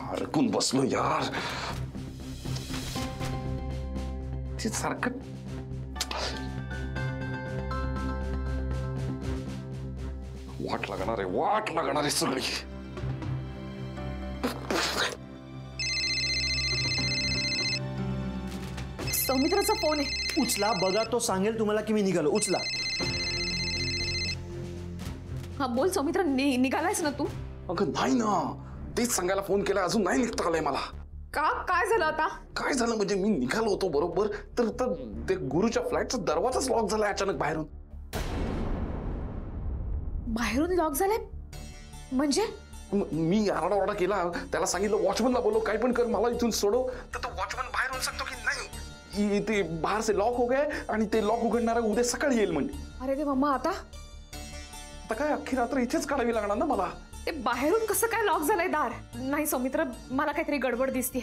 अडकून बसलो यार. ते सारखं वाट लागणार आहे सगळी. सौमित्राचा फोन आहे. उचला, बघा तो सांगेल तुम्हाला की मी निघालो. उचला. हा बोल सौमित्र, निघालायस ना तू? अगं नाही ना, तेच सांगायला फोन केला, अजून नाही निघता आलंय मला. का? काय झालं आता? काय झालं म्हणजे मी निघालो होतो बरोबर तर ते गुरुच्या फ्लॅटचा दरवाजाच लॉक झालाय अचानक बाहेरून. बाहेरून लॉक झालाय म्हणजे? मी आरडाओरडा केला, त्याला सांगितलं वॉचमनला बोलव, काय पण कर, मला इथून सोडव. तर तो वॉचमन बाहेरून सांगतो की नाही, ते बाहेर से लॉक हो गए आणि ते लॉक उघडणारा उद्या सकाळी येईल म्हणजे. अरे ते मम्मा, आता काय अख्खी रात्र इथेच काढावी लागणार ना मला. ते बाहेरून कसं काय लॉक झालंय दार? नाही सौमित्र, मला काहीतरी गडबड दिसते.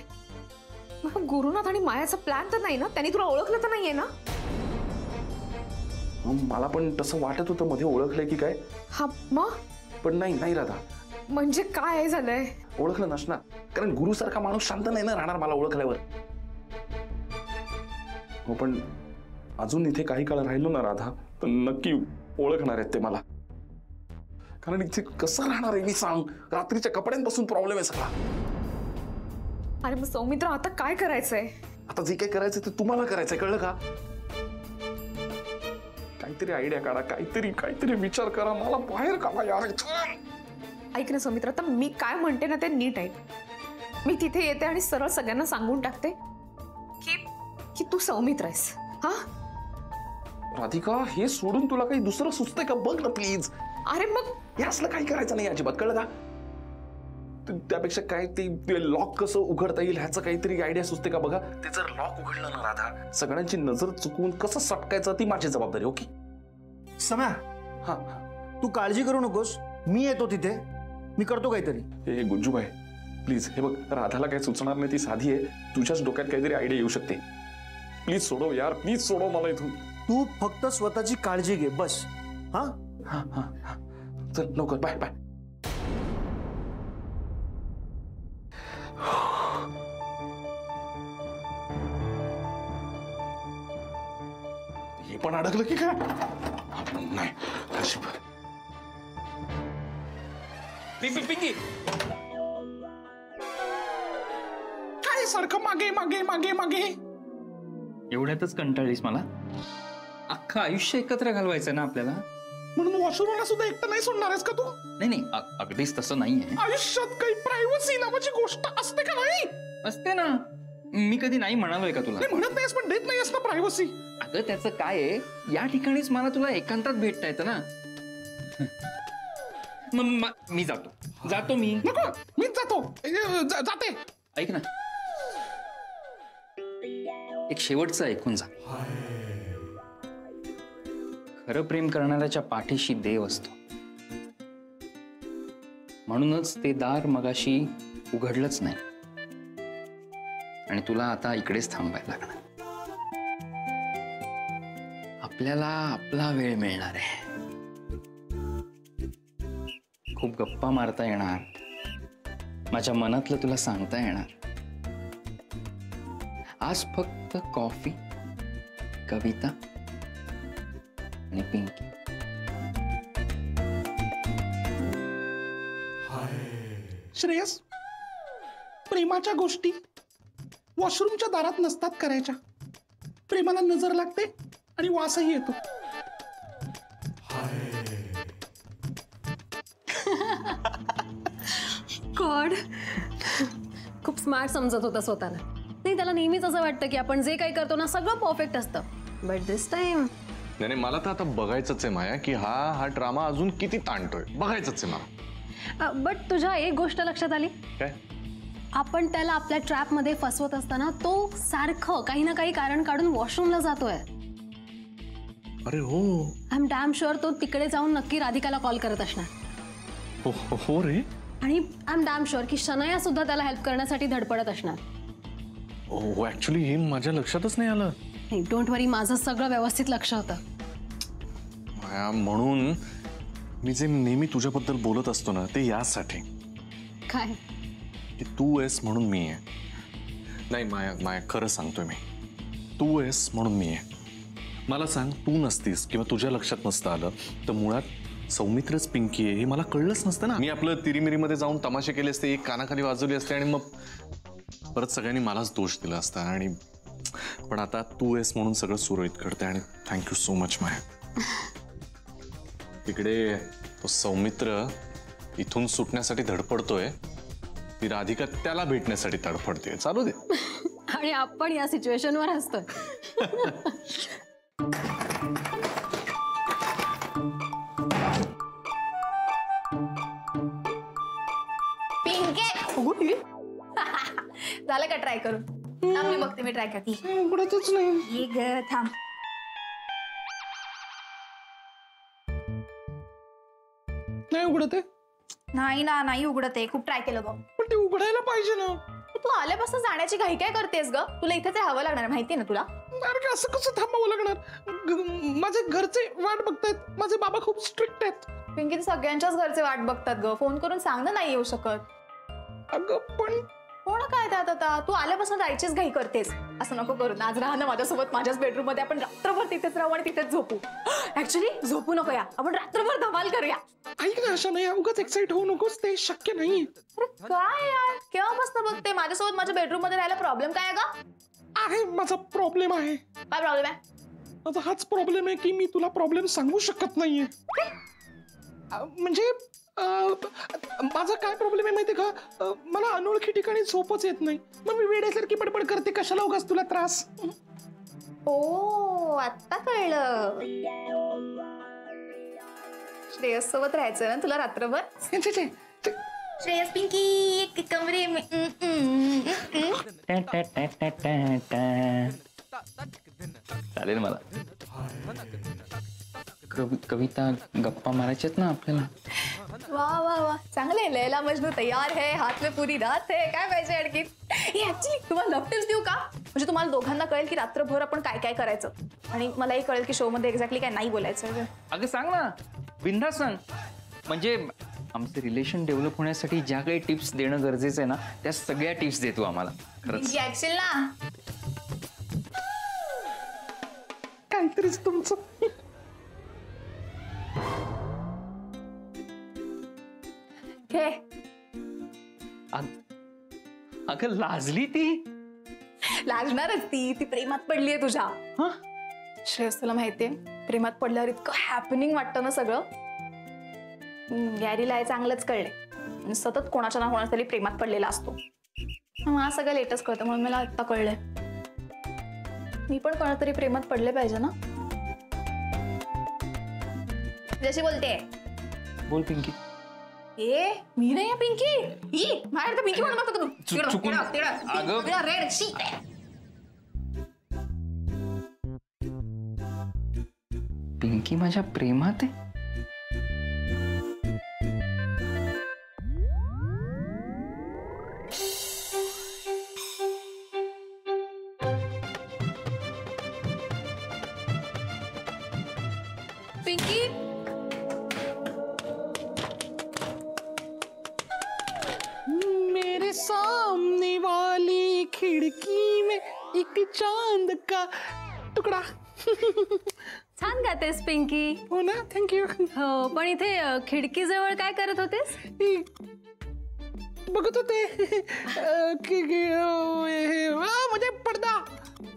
गुरुनाथ आणि मायाचा प्लॅन तर नाही ना? त्यांनी तुला ओळखलं तर नाहीये ना? मला पण तसं वाटत होतं मध्ये ओळखलंय की काय. हा मग? पण नाही राधा. म्हणजे काय झालंय? ओळखलं नसणार, कारण गुरुसारखा माणूस शांत नाही ना राहणार मला ओळखल्यावर. हो पण अजून इथे काही काळ राहिलो ना राधा, तर नक्की ओळखणार आहेत ते मला. कारण इथे कसं राहणार आहे मी सांग, रात्रीच्या कपड्यांपासून प्रॉब्लेम आहे सगळा. अरे मग सौमित्र, आता काय करायचंय? आता जे काही करायचंय ते तुम्हाला करायचंय, कळलं का? काहीतरी आयडिया काढा, काहीतरी विचार करा, मला बाहेर काढा यार. ऐक ना सौमित्र, आता मी काय म्हणते ना ते नीट ऐक. मी तिथे येते आणि सरळ सगळ्यांना सांगून टाकते की तू सौमित्र आहेस. हा राधिका, हे सोडून तुला काही दुसरं सुचतंय का? बघ ना प्लीज. अरे मग हे असलं काही करायचं नाही अजिबात, कळलं का? त्यापेक्षा काय ते लॉक कसं उघडता येईल ह्याचं काहीतरी आयडिया सुचते का बघा. ते जर लॉक उघडलं ना राधा, सगळ्यांची नजर चुकवून कसं सटकायचं ती माझी जबाबदारी. ओके सम्या, हा तू काळजी करू नकोस, मी येतो तिथे, मी करतो काहीतरी. हे गुंजूबाई प्लीज, हे बघ, राधाला काही सुचणार नाही, ती साधी आहे. तुझ्याच डोक्यात काहीतरी आयडिया येऊ शकते. प्लीज सोडव यार, प्लीज सोडव मला इथून. तू फक्त स्वतःची काळजी घे बस. हा हा हा हा, चल लवकर, बाय बाय. हे पण अडकलं की काय? नाही पिंकी, काय सारखं मागे मागे मागे मागे. एवढ्यातच कंटाळलीस मला? अख्खं आयुष्य एकत्र घालवायचं ना आपल्याला, म्हणून वॉशरूमला सुद्धा एकटं नाही सोडणार आहेस का तू? नाही अगदीच तसं नाहीये. आयुष्यात काही प्रायव्हसी नावाची गोष्ट असते का? नाही असते ना. मी कधी नाही म्हणालोय का तुला? म्हणत नाहीस पण देत नाहीस ना प्रायव्हसी. अगं त्याचं काय आहे, या ठिकाणीच मला तुला एकांतात भेटता येतं ना. मी जातो मी. नको, मीच जातो. जाते. ऐक ना, एक शेवटचं ऐकून जा. खरं प्रेम करणाऱ्याच्या पाठीशी देव असतो, म्हणूनच ते दार मगाशी उघडलंच नाही आणि तुला आता इकडेच थांबायला लागणार. आपल्याला आपला वेळ मिळणार आहे, खूप गप्पा मारता येणार, माझ्या मनातलं तुला सांगता येणार. आज फक्त कॉफी, कविता आणि पिंकी. श्रेयस, प्रेमाच्या गोष्टी वॉशरूमच्या दारात नसतात करायच्या. प्रेमाला नजर लागते आणि वासही येतो. गॉड, खूप स्मार्ट समजत होता स्वतःला. नाही, त्याला नेहमीच असं वाटतं की आपण जे काही करतो ना सगळं परफेक्ट असतं, बट दिस टाइम नाही, मला तर आता बघायचंच आहे माया की हा ड्रामा अजून किती ताणतोय. बघायचंच आहे मला. बट तुझ्या एक गोष्ट लक्षात आली काय? आपण त्याला आपल्या ट्रॅप मध्ये फसवत असताना तो सारखं काही ना काही कारण काढून वॉशरूमला जातोय. अरे हो, आय एम डॅम शुअर तो तिकडे जाऊन नक्की राधिकाला कॉल करत असणार. हो रे. आणि आय एम डॅम शुअर की शनया सुद्धा त्याला हेल्प करण्यासाठी धडपडत असणार. हो, ऍक्च्युली हे माझ्या लक्षातच नाही आलं. नाही, डोंट वरी, माझं सगळं व्यवस्थित लक्ष होतं. माया, म्हणून मी जे नेहमी तुझ्याबद्दल बोलत असतो ना ते यासाठी. काय? की तू आहेस म्हणून मी आहे. नाही माया, माया खरं सांगतोय मी, तू आहेस म्हणून मी आहे. मला सांग, तू नसतीस किंवा तुझ्या लक्षात नसतं आलं तर मुळात सौमित्रच पिंकी आहे हे मला कळलंच नसतं ना. मी आपलं तिरीमिरीमध्ये जाऊन तमाशे केले असते, एक कानाखाली वाजवली असते आणि मग परत सगळ्यांनी मलाच दोष दिला असता. आणि पण आता तू आहेस म्हणून सगळं सुरळीत घडतंय आणि थँक्यू सो मच माया. तिकडे तो सौमित्र इथून सुटण्यासाठी धडपडतोय, ती राधिका त्याला भेटण्यासाठी तडफडते. चालू दे. आणि आपण या सिच्युएशनवर हसतोय. पिंके झालं का ट्राय करून? थांब मी बघते, मी ट्राय करते. उघडतच नाही. ये ग थांब. नाही उघडत आहे. नाही ना, नाही उघडत आहे. खूप ट्राय केलं ग. पण ते उघडायला पाहिजे ना. तू आल्यापासून जाण्याची घाई काय करतेस ग? तुला इथेच राहावं लागणार, माहितीये ना तुला. अरे असं कसं थांबावं लागणार? माझे घरचे वाट बघतायत, माझे बाबा खूप स्ट्रिक्ट आहेत. पिंकी, सगळ्यांच्याच घरचे वाट बघतात ग. फोन करून सांग ना नाही येऊ शकत. अगं पण कोण काय त्यात आता? तू आल्यापासून जायचीच घाई करतेस. असं नको करू. आज राहा ना माझ्यासोबत माझ्याच बेडरूम मध्ये. आपण रात्रभर तिथेच राहू आणि तिथेच झोपू. ऍक्च्युली झोपू नको या, आपण रात्रभर धमाल करूया. ऐक ना अशा नाही, उगाच एक्साइट होऊ नकोस, ते शक्य नाही. अरे काय यार, केव्हापासून बघते माझ्यासोबत माझ्या बेडरूम मध्ये राहायला. प्रॉब्लेम काय आहे ग? आहे माझा प्रॉब्लेम आहे. काय प्रॉब्लेम आहे? माझा हाच प्रॉब्लेम आहे की मी तुला प्रॉब्लेम सांगू शकत नाहीये. म्हणजे माझा काय प्रॉब्लेम आहे माहितीये का? मला अनोळखी ठिकाणी झोपच येत नाही. मग मी वेड्यासारखी बडबड करते. कशाला उगाच तुला त्रास? ओ आता कळलं. श्रेयस सोबत राहायचं ना तुला रात्रभर. श्रेयस पिंकी कमरे में. चालेल मला. कविता गप्पा मारायच्यात ना आपल्याला. वा वा वा, चांगले. लैला मजनू तयार है, हात में पुरी रात है. काय पाहिजे आणखी? ऍक्च्युली तुम्हाला लव्ह टिप्स देऊ का? म्हणजे तुम्हाला दोघांना कळेल की रात्रभर आपण काय काय करायचं आणि मलाही कळेल की शो मध्ये एक्झॅक्टली काय नाही बोलायचं. अगं सांग ना, बिनधास्त सांग. म्हणजे आमचं रिलेशन डेव्हलप होण्यासाठी ज्या काही टिप्स देणं गरजेचं आहे ना, त्या सगळ्या टिप्स देतो आम्हाला. खरंच ऍक्च्युअली ना काहीतरीच तुमचं. हे अगं लाजली ती. लाजणारच ती प्रेमात पडलीये तुझ्या. श्रेयस तुला माहितीये, प्रेमात पडल्यावर इतकं हॅपनिंग वाटतं ना सगळं. गॅरीला आहे चांगलंच कळलंय. सतत कोणाच्या ना कोणाच्या तरी प्रेमात पडलेला असतो. मला सगळं लेटच कळतं, म्हणून मला आत्ता कळलंय. मी पण कोणातरी प्रेमात पडले पाहिजे ना. जशी बोलते. बोल पिंकी. ए मी नाही आहे पिंकी. ही माझ्या पिंकी म्हणून बघतो तू. चुकून. रेड शी. पिंकी माझ्या प्रेमात आहे. पिंकी मेरे सामने वाली खिड़की में एक चांद का तुकडा. छान गातेस पिंकी. हो ना, थँक्यू. हो, पण इथे खिडकीजवळ काय करत होतेस? बघत होते म्हणजे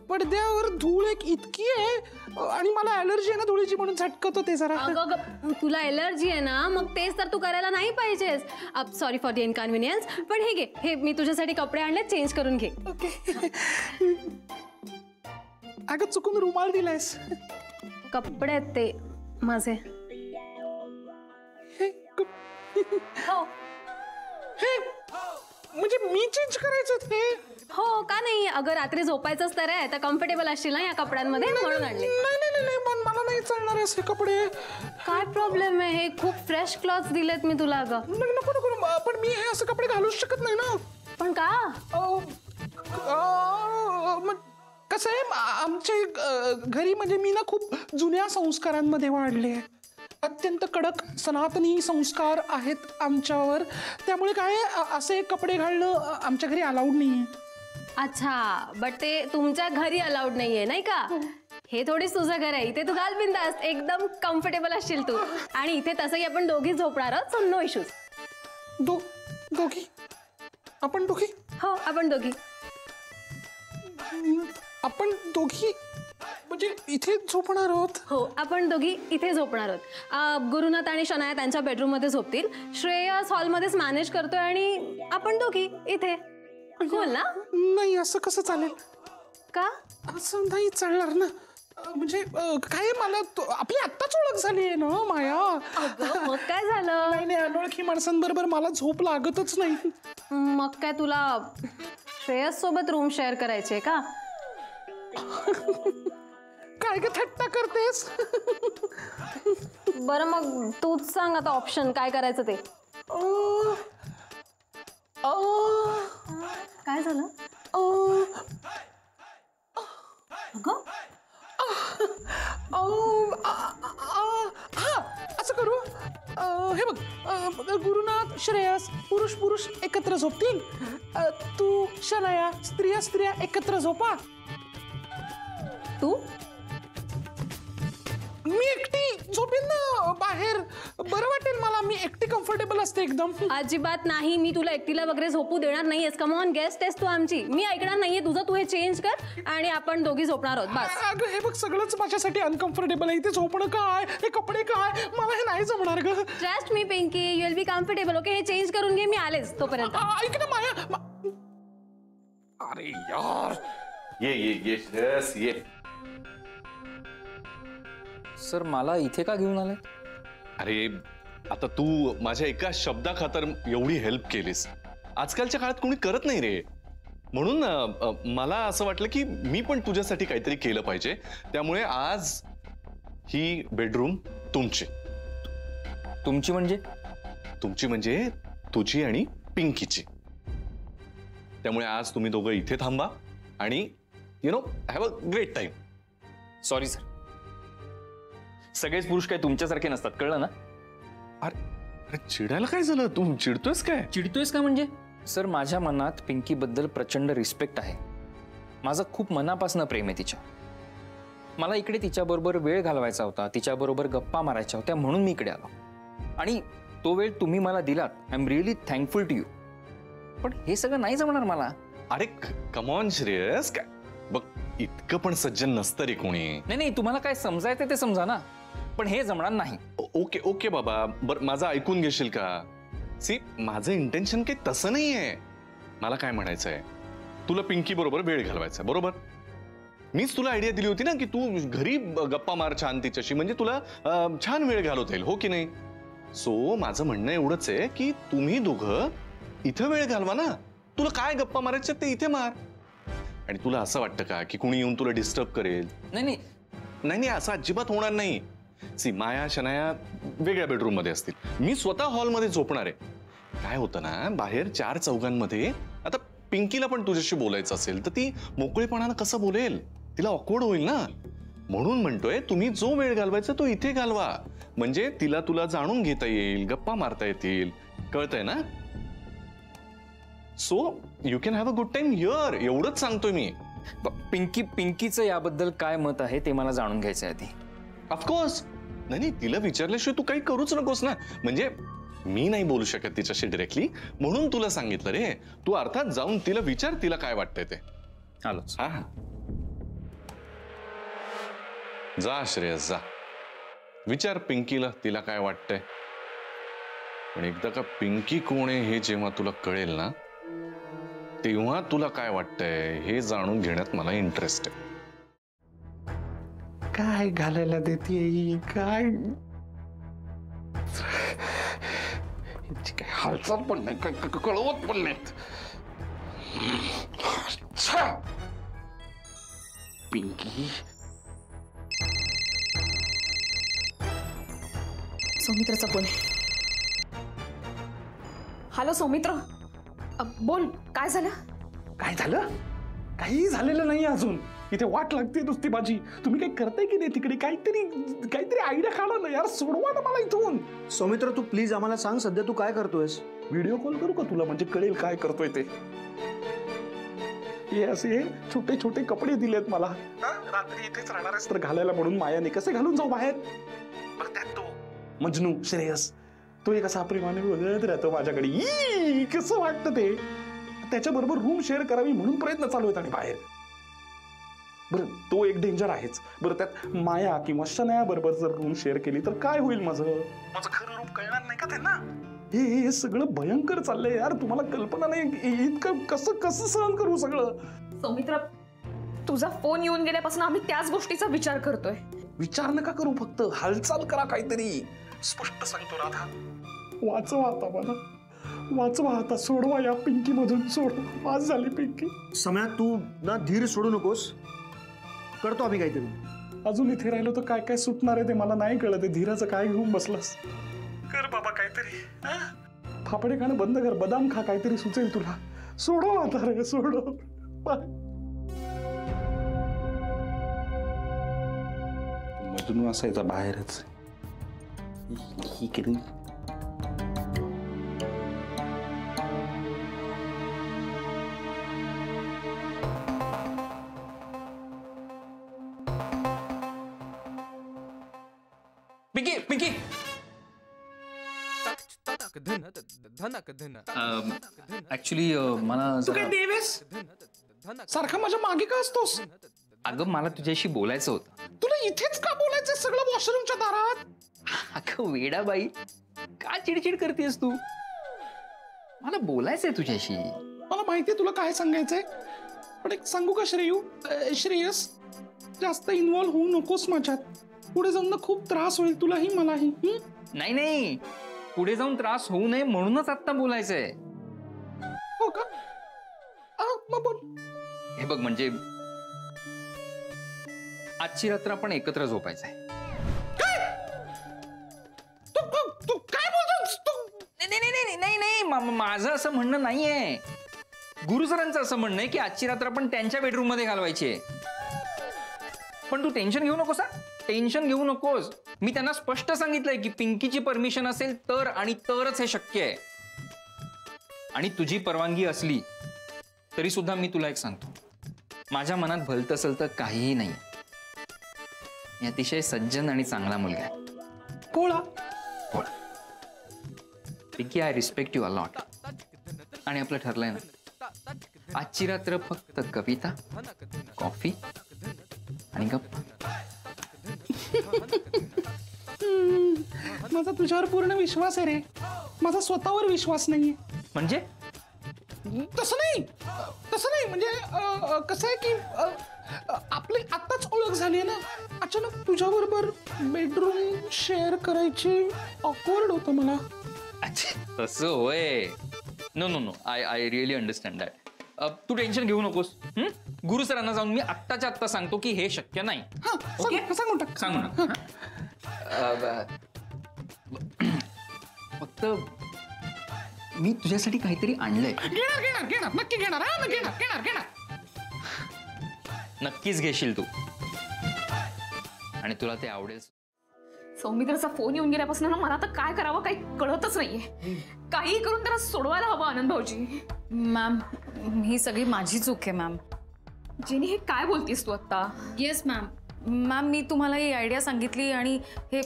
पडद्यावर धूळ एक इतकी आहे आणि मला ऍलर्जी आहे ना धुळीची, म्हणून झटकत होते जरा. अगं तुला एलर्जी आहे ना, मग तेच तर तू करायला नाही पाहिजेस. Sorry for the inconvenience. पण हे घे, हे मी तुझ्यासाठी कपडे आणले, चेंज करून घे. ओके. अगं चुकून रुमाल दिलायस. कपडे आहेत ते माझे. हो म्हणजे मी चेंज करायचं ते? हो का नाही? अगं रात्री झोपायचंच तर आहे, तर कम्फर्टेबल असशील ना या कपड्यांमध्ये, म्हणून आणले. नाही पण मला नाही चालणार असे कपडे. काय प्रॉब्लेम आहे? हे खूप फ्रेश क्लॉथ्स दिलेत मी तुला. अगं नको पण मी हे असं कपडे घालूच शकत नाही ना. पण का? कसं आहे, आमच्या घरी म्हणजे मी ना खूप जुन्या संस्कारांमध्ये वाढले. अत्यंत कडक सनातनी संस्कार आहेत आमच्यावर, त्यामुळे काय असे कपडे घालणं आमच्या घरी अलाउड नाहीये. अच्छा, बट ते तुमच्या घरी अलाउड नाहीये नाही का? हे थोडीच तुझं घर आहे, इथे तू घाल बिंदास, एकदम कम्फर्टेबल असशील तू. आणि इथे तसंही आपण दोघी झोपणार आहोत, सो नो इश्यूज. दोघी? आपण दोघी? हो, आपण दोघी. आपण दोघी म्हणजे इथे झोपणार आहोत? हो, आपण दोघी इथे झोपणार आहोत. गुरुनाथ आणि शनाया त्यांच्या बेडरूम मध्ये झोपतील, श्रेयस हॉलमध्येच मॅनेज करतोय आणि आपण दोघी इथे. बोल ना. नाही, असं कसं चालेल? का? असं नाही चालणार ना. म्हणजे काय मला आपली आत्ताच ओळख झाली आहे ना माया. मग काय झालं? नाही अनोळखी माणसांबरोबर मला झोप लागतच नाही. मग काय तुला श्रेयस सोबत रूम शेअर करायचे का? काय ग थट्टा करतेस? बरं मग तूच सांग आता ऑप्शन काय करायचं ते. काय झालं? अगं असं करू. हे बघ, गुरुनाथ श्रेयस पुरुष एकत्र झोपतील, तू शनाया स्त्रिया एकत्र झोपा. तू? मी एकटी झोपेन ना बाहेर, बरं वाटेल मला. मी एकटी कम्फर्टेबल असते एकदम. अजिबात नाही, मी तुला एकटीला वगैरे झोपू देणार नाहीयेस. कम ऑन, गेस्ट आहेस तू आमची. मी ऐकणार नाहीये तुझं. तू हे चेंज कर आणि आपण दोघी झोपणार आहोत बस. अगं हे बघ, सगळंच माझ्यासाठी अनकम्फर्टेबल आहे. इथे झोपणं काय, हे कपडे काय, मला हे नाही जमणार ग. Trust me Pinky, you will be comfortable. Okay, हे चेंज करून घे, मी आलेच तोपर्यंत. ऐक ना माया. अरे यार, ये श्रेयस ये. सर मला इथे का घेऊन आलाय? अरे आता तू माझ्या एका शब्दाखातर एवढी हेल्प केलीस. आजकालच्या काळात कोणी करत नाही रे. म्हणून मला असं वाटलं की मी पण तुझ्यासाठी काहीतरी केलं पाहिजे. त्यामुळे आज ही बेडरूम तुमची. तुमची म्हणजे? तुमची म्हणजे तुझी आणि पिंकीची. त्यामुळे आज तुम्ही दोघं इथे थांबा आणि have a great time. Sorry sir, सगळेच पुरुष काय तुमच्यासारखे नसतात, कळलं ना? अरे चिडायला काय झालं? तू चिडतोयस काय? चिडतोयस का म्हणजे? सर माझ्या मनात पिंकीबद्दल प्रचंड रिस्पेक्ट आहे. माझं खूप मनापासून प्रेम आहे तिच्या. मला इकडे तिच्याबरोबर वेळ घालवायचा होता, तिच्याबरोबर गप्पा मारायच्या होत्या, म्हणून मी इकडे आलो. आणि तो वेळ तुम्ही मला दिलात. I am really thankful to you. पण हे सगळं नाही जमणार मला. अरे कमॉन श्रेयस, काय बघ, इतकं पण सज्जन नसतं रे कोणी. नाही, तुम्हाला काय समजायचं ते समजा ना, पण हे जमणार नाही. ओके बाबा, बरं माझं ऐकून घेशील का? सी, माझं इंटेन्शन काही तसं नाहीये. मला काय म्हणायचंय, तुला पिंकी बरोबर वेळ घालवायचा, बरोबर? मीच तुला आयडिया दिली होती ना की तू घरी गप्पा मार छान तिच्याशी, म्हणजे तुला छान वेळ घालवता येईल, हो की नाही? सो माझं म्हणणं एवढंच आहे की तुम्ही दोघं इथं वेळ घालवा ना. तुला काय गप्पा मारायच्या ते इथे मार. आणि तुला असं वाटतं का की कुणी येऊन तुला डिस्टर्ब करेल? नाही, असं अजिबात होणार नाही. सी, माया शनाया वेगळ्या बेडरूम मध्ये असतील, मी स्वतः हॉलमध्ये झोपणार आहे. काय होतं ना, बाहेर चार चौघांमध्ये आता पिंकीला पण तुझ्याशी बोलायचं असेल तर ती मोकळेपणानं कसं बोलेल? तिला ऑकवर्ड होईल ना. म्हणून म्हणतोय तुम्ही जो वेळ घालवायचा तो इथे घालवा, म्हणजे तिला तुला जाणून घेता येईल, गप्पा मारता येतील, कळतंय ना? So you can have a good time here, एवढंच सांगतोय मी. पिंकीचं याबद्दल काय मत आहे ते मला जाणून घ्यायचं आहे आधी. ऑफकोर्स. नाही, तिला विचारल्याशिवाय तू काही करूच नकोस ना. म्हणजे मी नाही बोलू शकत तिच्याशी डिरेक्टली, म्हणून तुला सांगितलं रे. तू अर्थात जाऊन तिला विचार, तिला काय वाटतंय ते. आलोच. हा, जा श्रेयस, जा विचार पिंकीला तिला काय वाटतंय. पण एकदा का पिंकी कोण आहे हे जेव्हा तुला कळेल ना, तेव्हा तुला काय वाटतंय हे जाणून घेण्यात मला इंटरेस्ट आहे. काय घालायला देते, काय हालचाल पण नाही, काय कळवत पण नाहीत. पिंकी. सौमित्रचा फोन. हॅलो सौमित्र, बोल, काय झालं? काय झालं? काही झालेलं नाही अजून. इथे वाट लागते नुसती माझी. तुम्ही काही करताय की नाही तिकडे? काहीतरी आयडिया काढा ना यार, सोडवा ना मला इथून. सौमित्र तू प्लीज आम्हाला सांग सध्या तू काय करतोयस? व्हिडिओ कॉल करू का तुला, म्हणजे कळेल काय करतोय ते. हे असे छोटे छोटे कपडे दिलेत मला. रात्री इथेच राहणार आहेस तर घालायला म्हणून मायाने. कसे घालून जाऊ बाहेर? बरं त्यात तो मजनू श्रेयस, तो एक असा प्रेमाने बघत राहतो माझ्याकडे. ई कसं वाटतं ते. त्याच्याबरोबर रूम शेअर करावी म्हणून प्रयत्न चालू आहेत आणि बाहेर. बरं तो एक डेंजर आहेच. बरं त्यात माया किंवा शनया बरोबर जर रूम शेअर केली तर काय होईल? माझं खरं रूप कळणार नाही का त्यांना? हे सगळं भयंकर चाललंय यार. तुम्हाला कल्पना नाही इतकं कसं सहन करू सगळं. सौमित्र, तुझा फोन येऊन गेल्यापासून आम्ही त्याच गोष्टीचा विचार करतोय. विचार नका करू, फक्त हालचाल करा काहीतरी. स्पष्ट सांगतो राधा, वाचवा आता मला, वाचवा आता. सोडवा या पिंकी मधून, सोडवा. आज झाली पिंकी. सम्या तू ना धीर सोडू नकोस, करतो आम्ही काहीतरी. अजून इथे राहिलो तर काय काय सुटणार आहे ते मला नाही कळत. धीराचं काय घेऊन बसलास? कर बाबा काहीतरी. फाफडे खाणं बंद कर, बदाम खा, काहीतरी सुचेल तुला. सोडव आता रे, सोडव. मजनू असायचा बाहेरच. ही केली पिंकी पिंकी ऍक्च्युली मला तू काय जरा- देवेस? सारखा माझ्या मागे का असतोस? अगं मला तुझ्याशी बोलायचं होतं. तुला इथेच का बोलायचं सगळं वॉशरूमच्या दारात? अगं वेडाबाई, का चिडचिड करतेस तू? मला बोलायचंय तुझ्याशी. मला माहितीये तुला काय सांगायचंय, पण एक सांगू का श्रेयस, जास्त इन्व्हॉल्व होऊ नकोस माझ्यात. पुढे जाऊन ना खूप त्रास होईल तुलाही मलाही. नाही नाही, पुढे जाऊन त्रास होऊ नये म्हणूनच आता बोलायचंय. हो का? मग बोल. हे बघ, म्हणजे आजची रात्र आपण एकत्र झोपायचंय. तू काय बोलतोस तू? नाही, माझं असं म्हणणं नाहीये. गुरु सरांचं असं म्हणणं आहे की आजची रात्र आपण त्यांच्या बेडरूम मध्ये घालवायची आहे. पण तू टेन्शन घेऊ नकोस. टेन्शन घेऊ नकोस. मी त्यांना स्पष्ट सांगितलंय की पिंकीची परमिशन असेल तर आणि तरच हे शक्य आहे. आणि तुझी परवानगी असली तरी सुद्धा मी तुला एक सांगतो, माझ्या मनात भलतं सलतं काहीही नाही. मी अतिशय सज्जन आणि चांगला मुलगा आहे. पोळा. Pinky, I respect you a lot. आणि आपलं ठरलंय ना, आजची रात्र फक्त कविता, कॉफी आणि गप्पा. माझा तुझ्यावर पूर्ण विश्वास आहे रे. माझा स्वतःवर विश्वास नाहीये. म्हणजे तसं नाही म्हणजे कसं आहे की आपली आत्ताच ओळख झाली ना, अचानक तुझ्या बरोबर बेडरूम शेअर करायची ऑकवर्ड होतं मला. अच्छा तसं होय. No I really understand that. तू टेन्शन घेऊ नकोस. गुरु सरांना जाऊन मी आत्ताच्या आत्ता सांगतो की हे शक्य नाही. सांगून टाक. सांगू ना. फक्त मी तुझ्यासाठी काहीतरी आणलंय. घेणार नक्की घेणार. घेणार. नक्कीच घेशील तू, आणि तुला ते आवडेल. सौमित्रचा फोन येऊन गेल्यापासून ना मला आता काय करावं काही कळतच नाहीये. काही करून त्याला सोडवायला हवं आनंद भाऊजी. मॅम, ही सगळी माझी चूक आहे मॅम. जेनी, हे काय बोलतीस तू आता? Yes ma'am. मी तुम्हाला ही आयडिया सांगितली आणि हे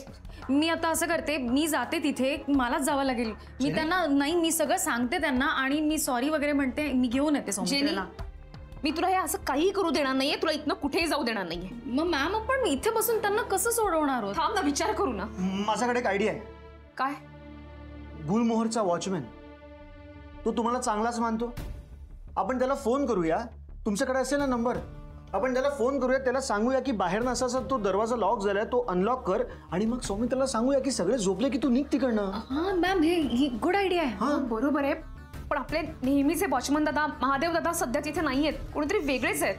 मी आता असं करते, मी जाते तिथे, मलाच जावं लागेल. मी त्यांना नाही, मी सगळं सांगते त्यांना आणि मी सॉरी वगैरे म्हणते. मी घेऊन येते सौमित्रला. मी तुला हे असं काही करू देणार नाहीये. तुला इथनं कुठेही जाऊ देणार नाहीये. मग मॅम आपण इथे बसून त्यांना कसं सोडवणार आहोत? थांब ना, विचार करू ना. माझ्याकडे एक आयडिया आहे. काय? गुलमोहरचा वॉचमॅन, तो तुम्हाला चांगलाच मानतो. आपण त्याला फोन करूया. तुमच्याकडे असेल ना नंबर, आपण त्याला फोन करूया. त्याला सांगूया की बाहेर नसा तो दरवाजा लॉक झालाय, तो अनलॉक कर. आणि मग सौमित्रला सांगूया की सगळे झोपले की तू निघ तिकडनं. हा मॅम, ही गुड आयडिया आहे. हा बरोबर आहे. पण आपले नेहमीचे वॉचमन दादा, महादेव दादा सध्या तिथे नाहीयेत. कोणीतरी वेगळेच आहेत.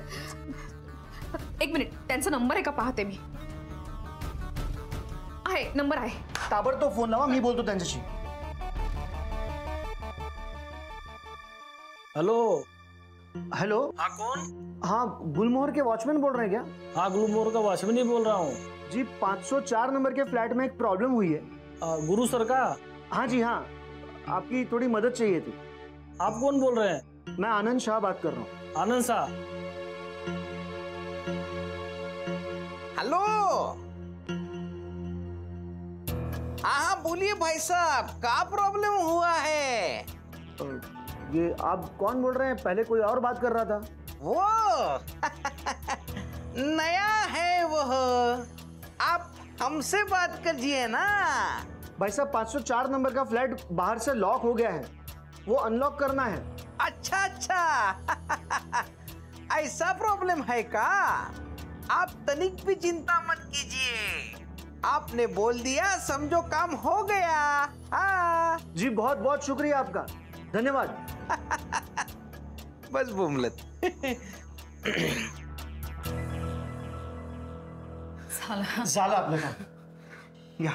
एक मिनिट, त्यांचा नंबर आहे का पाहते मी. आहे, नंबर आहे. ताबडतोब फोन लावा, मी बोलतो त्यांच्याशी. Hello hello. हाँ कौन? हाँ, गुलमोहर के वॉचमैन बोल रहे हैं क्या? हाँ गुलमोहर का वॉचमैन ही बोल रहा हूँ। जी, 504 नंबर के फ्लैट में एक प्रॉब्लम हुई है। गुरु सर का? हाँ जी हाँ, आपकी थोड़ी मदद चाहिए थी। आप कौन बोल रहे हैं? मैं आनंद शाह बात कर रहा हूँ। आनंद शाह? हेलो। हाँ बोलिए भाई साहब, क्या प्रॉब्लम हुआ है? ये आप कौन बोल रहे हैं? पहले कोई और बात कर रहा था। वो नया है वो, आप हमसे बात कीजिए ना। भाई साहब, 504 नंबर का फ्लैट बाहर से लॉक हो गया है, वो अनलॉक करना है। अच्छा अच्छा ऐसा प्रॉब्लम है का? आप तनिक भी चिंता मत कीजिए, आपने बोल दिया समझो काम हो गया। हाँ जी, बहुत बहुत शुक्रिया आपका, धन्यवाद। बस बुमलत। झालं आपलं काम। या